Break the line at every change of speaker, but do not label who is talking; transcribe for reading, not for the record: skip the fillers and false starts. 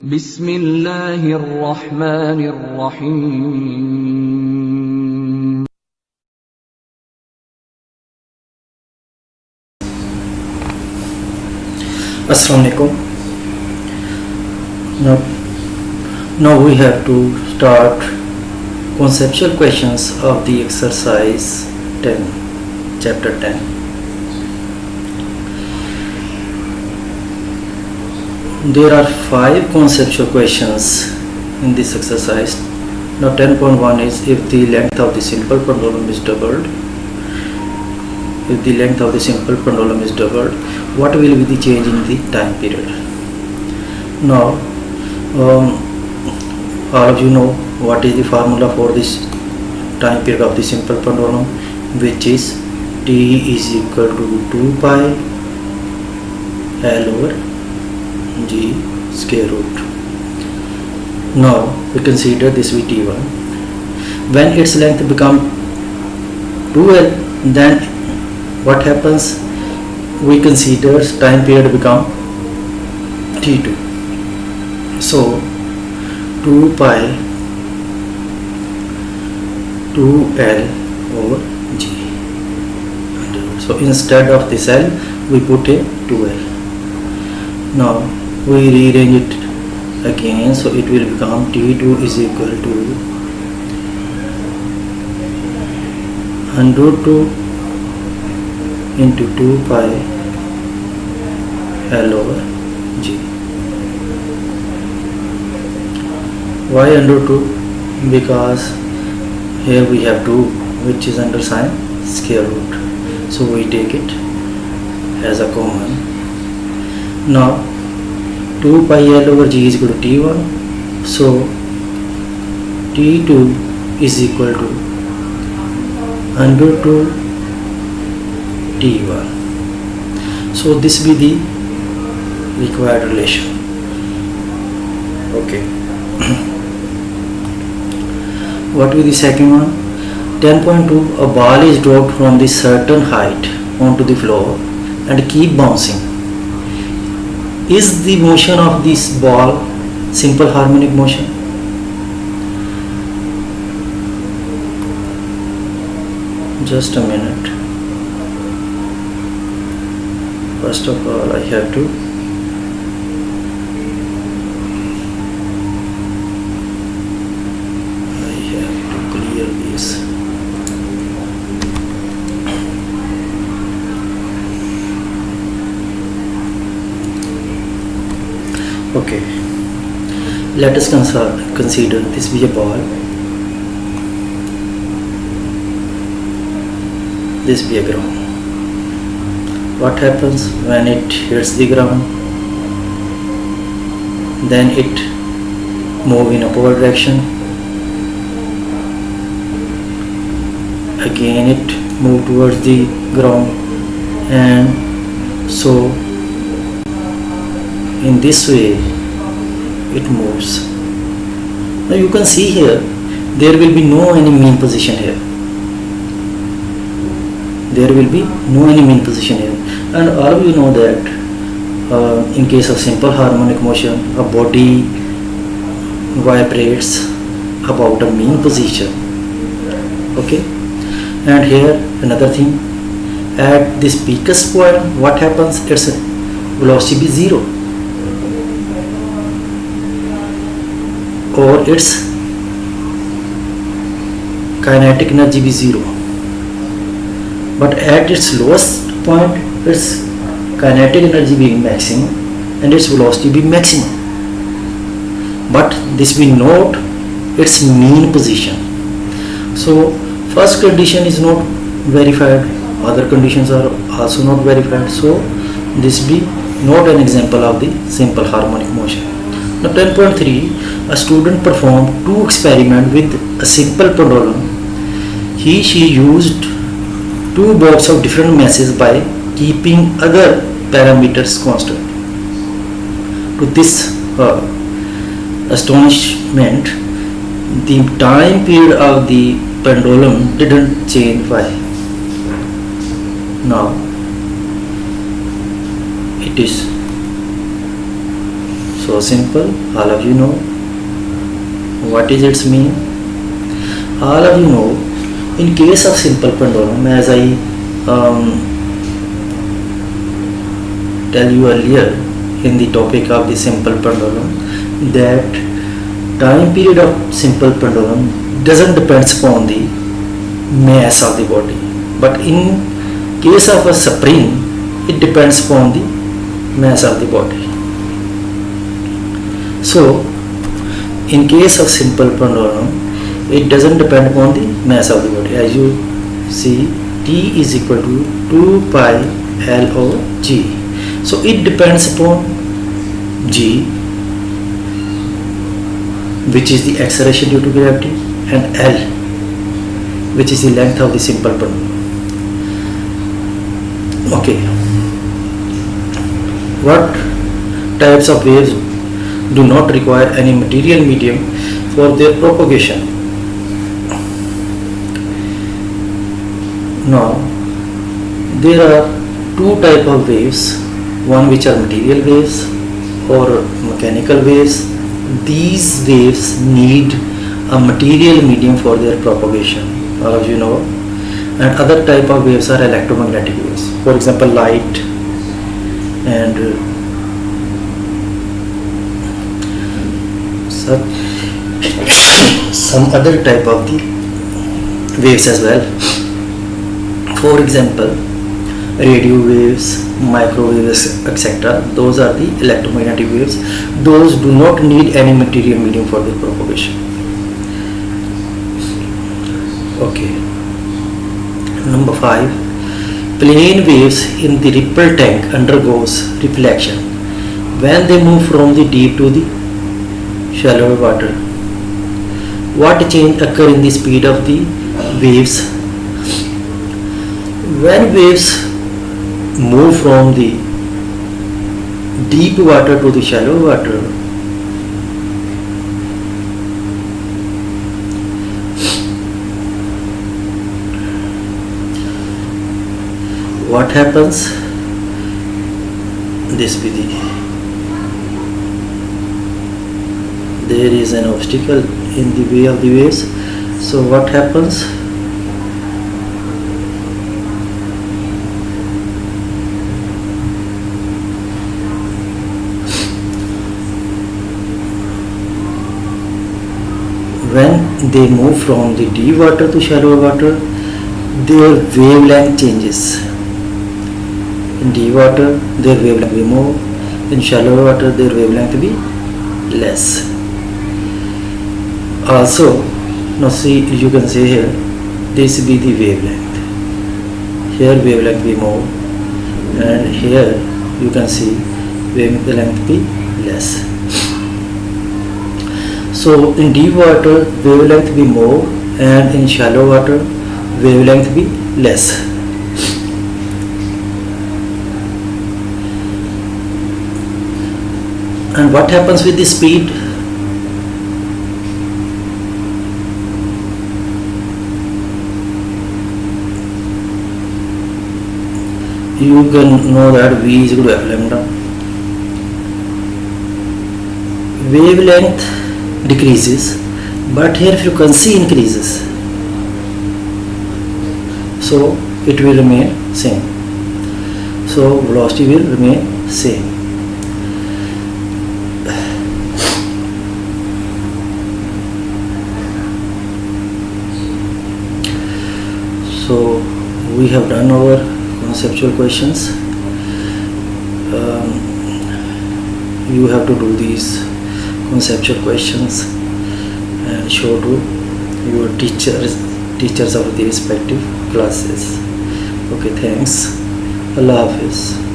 बिस्मिल्लाहिर्रहमानिर्रहीम।
Assalamualaikum. Now we have to start conceptual questions of the exercise 10, chapter 10. There are 5 conceptual questions in this exercise. Now 10.1 is if the length of the simple pendulum is doubled. If the length of the simple pendulum is doubled, what will be the change in the time period? Now all of you know what is the formula for this time period of the simple pendulum, which is T is equal to 2 pi L over G square root. Now we consider this be T1. When its length become 2L, then what happens? We consider time period become T2. So 2 pi 2L over G. So instead of this L, we put a 2L. Now we rearrange it again, so it will become T2 is equal to under 2 into 2 pi L over G. Why under 2? Because here we have 2 which is under sign square root, so we take it as a common. Now 2 pi L over G is equal to T1, so T2 is equal to under 2 T1. So this be the required relation. Okay. What will the second one? 10.2 a ball is dropped from the certain height onto the floor and keep bouncing. Is the motion of this ball simple harmonic motion? Just a minute. First of all, I have to clear this. Okay, let us consider this be a ball, this be a ground. What happens when it hits the ground? Then it move in upward direction, again it move towards the ground, and so in this way it moves. Now you can see here there will be no any mean position here. There will be no any mean position here, and all of you know that in case of simple harmonic motion, a body vibrates about a mean position. Okay, and here another thing, at this peakest point what happens? Its velocity be 0 or its kinetic energy be 0. But at its lowest point, its kinetic energy being maximum and its velocity be maximum. But this we note its mean position. So first condition is not verified, other conditions are also not verified. So this be not an example of the simple harmonic motion. Now 10.3 a student performed 2 experiments with a simple pendulum. She used 2 boxes of different masses by keeping other parameters constant. To this astonishment, the time period of the pendulum didn't change. Why? Now it is So simple, all of you know what is its mean. All of you know, in case of simple pendulum, as I tell you earlier in the topic of the simple pendulum, that time period of simple pendulum doesn't depend upon the mass of the body, but in case of a spring it depends upon the mass of the body. So in case of simple pendulum, it doesn't depend upon the mass of the body. As you see, T is equal to 2 pi LO G. So it depends upon G, which is the acceleration due to gravity, and L, which is the length of the simple pendulum. Okay, what types of waves do not require any material medium for their propagation? Now there are two types of waves, one which are material waves or mechanical waves. These waves need a material medium for their propagation, as you know. And other type of waves are electromagnetic waves, for example light and some other type of the waves as well. For example, radio waves, microwaves, etc. Those are the electromagnetic waves. Those do not need any material medium for their propagation. Okay. Number 5. Plane waves in the ripple tank undergoes reflection when they move from the deep to the shallow water. What change occur in the speed of the waves? When waves move from the deep water to the shallow water, what happens? This be there is an obstacle in the way of the waves. So what happens? When they move from the deep water to shallow water, their wavelength changes. In deep water, their wavelength will be more. In shallow water, their wavelength will be less. Also, now see, you can say here, this will be the wavelength. Here wavelength will be more, and here you can see wavelength will be less. So in deep water, wavelength will be more, and in shallow water, wavelength will be less. And what happens with the speed? You can know that V is equal to F lambda. Wavelength decreases, but here frequency increases, so it will remain same. So velocity will remain same. So we have done our conceptual questions. You have to do these conceptual questions and show to your teachers of the respective classes. Okay, thanks. Allah Hafiz.